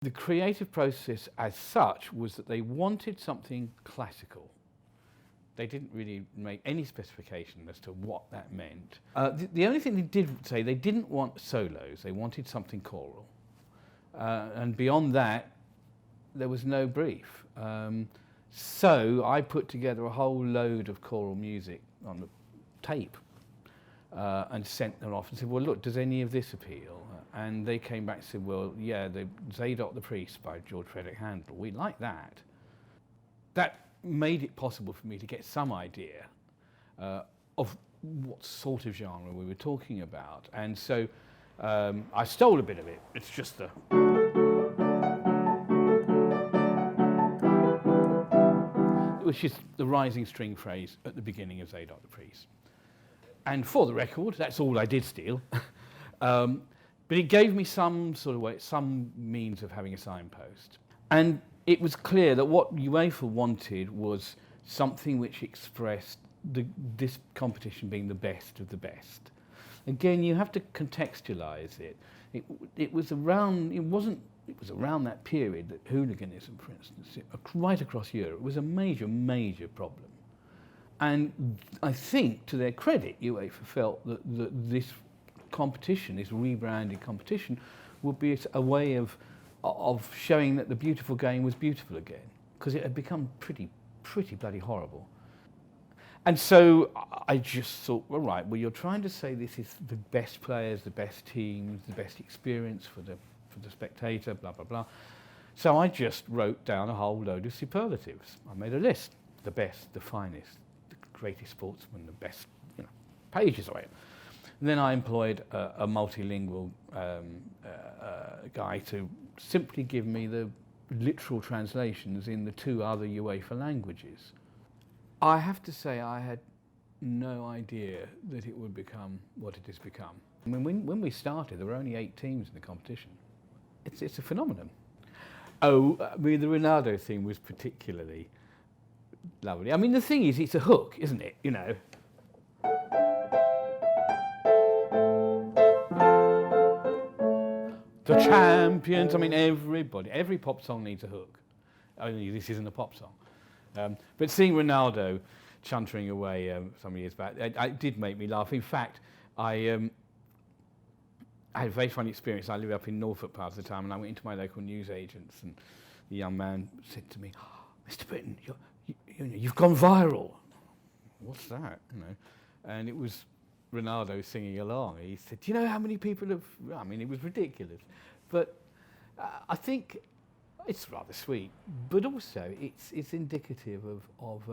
The creative process as such was that they wanted something classical. They didn't really make any specification as to what that meant. The only thing they did say, they didn't want solos, they wanted something choral. And beyond that, there was no brief. So I put together a whole load of choral music on the tape and sent them off and said, well, look, does any of this appeal? And they came back and said, well, yeah, the Zadok the Priest by George Frideric Handel, we like that. That made it possible for me to get some idea of what sort of genre we were talking about. And so I stole a bit of it. It's just the... which is the rising string phrase at the beginning of Zadok the Priest. And for the record, that's all I did steal. But it gave me some sort of way, some means of having a signpost. And it was clear that what UEFA wanted was something which expressed this competition being the best of the best. Again, you have to contextualize it. It was around that period that hooliganism, for instance, right across Europe, was a major, major problem. And I think, to their credit, UEFA felt that this competition, this rebranded competition, would be a way of showing that the beautiful game was beautiful again, because it had become pretty bloody horrible. And so I just thought, well, right, well, you're trying to say this is the best players, the best teams, the best experience for the spectator, blah, blah, blah. So I just wrote down a whole load of superlatives. I made a list, the best, the finest, the greatest sportsman, the best, pages of it. And then I employed a multilingual guy to simply give me the literal translations in the 2 other UEFA languages. I have to say I had no idea that it would become what it has become. I mean, when we started, there were only 8 teams in the competition. It's a phenomenon. Oh, I mean, the Ronaldo thing was particularly lovely. I mean, the thing is, it's a hook, isn't it? The champions, I mean, every pop song needs a hook. Only this isn't a pop song. But seeing Ronaldo chuntering away some years back, it did make me laugh. In fact, I had a very funny experience. I lived up in Norfolk part of the time, and I went into my local newsagents, and the young man said to me, oh, Mr. Britten, you've gone viral. What's that? And it was Ronaldo singing along. He said, do you know how many people have... I mean, it was ridiculous. But I think it's rather sweet, but also it's indicative of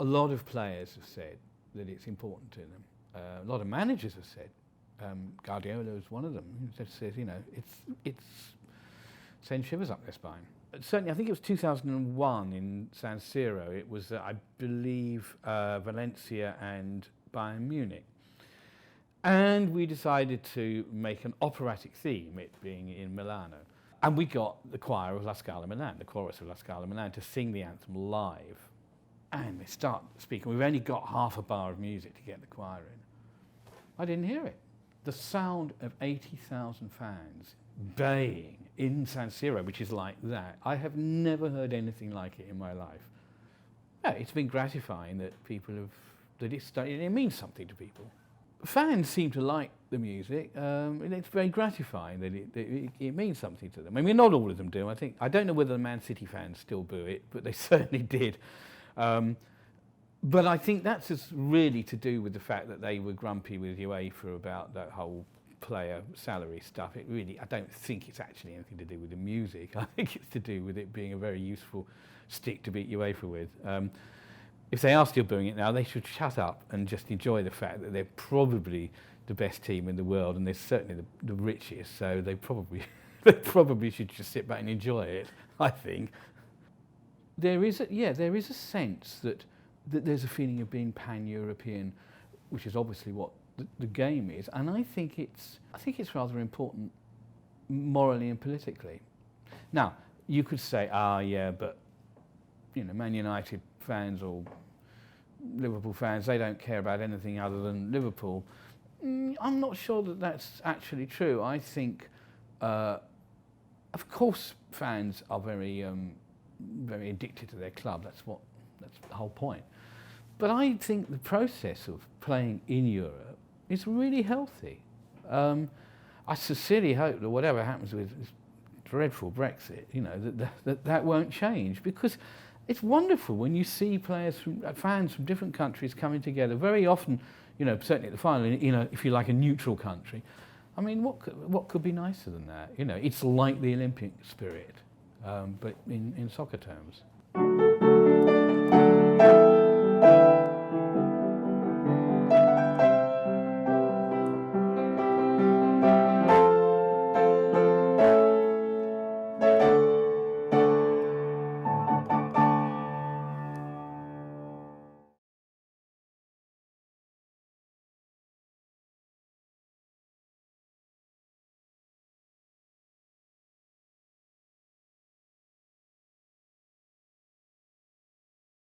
a lot of players have said that it's important to them. A lot of managers have said. Guardiola is one of them. He says, it's sends shivers up their spine. Certainly, I think it was 2001 in San Siro. It was, I believe, Valencia and Bayern Munich. And we decided to make an operatic theme, it being in Milano. And we got the choir of La Scala Milan, the chorus of La Scala Milan, to sing the anthem live. And they start speaking. We've only got half a bar of music to get the choir in. I didn't hear it. The sound of 80,000 fans baying in San Siro, which is like that, I have never heard anything like it in my life. Yeah, it's been gratifying that people have, that it means something to people. Fans seem to like the music, and it's very gratifying that it means something to them. I mean, not all of them do. I don't know whether the Man City fans still boo it, but they certainly did. But I think that's really to do with the fact that they were grumpy with UEFA about that whole player salary stuff. I don't think it's actually anything to do with the music. I think it's to do with it being a very useful stick to beat UEFA with. If they are still doing it now, they should shut up and just enjoy the fact that they're probably the best team in the world, and they're certainly the richest, so they probably should just sit back and enjoy it, I think. There is a sense that there's a feeling of being pan-European, which is obviously what the game is, and I think it's rather important morally and politically. Now, you could say, but Man United fans or Liverpool fans, they don't care about anything other than Liverpool. I'm not sure that that's actually true. I think of course, fans are very addicted to their club. That's the whole point. But I think the process of playing in Europe is really healthy. I sincerely hope that whatever happens with this dreadful Brexit, that won't change, because it's wonderful when you see fans from different countries coming together. Very often, certainly at the final, if you like, a neutral country. I mean, what could be nicer than that? It's like the Olympic spirit, but in soccer terms.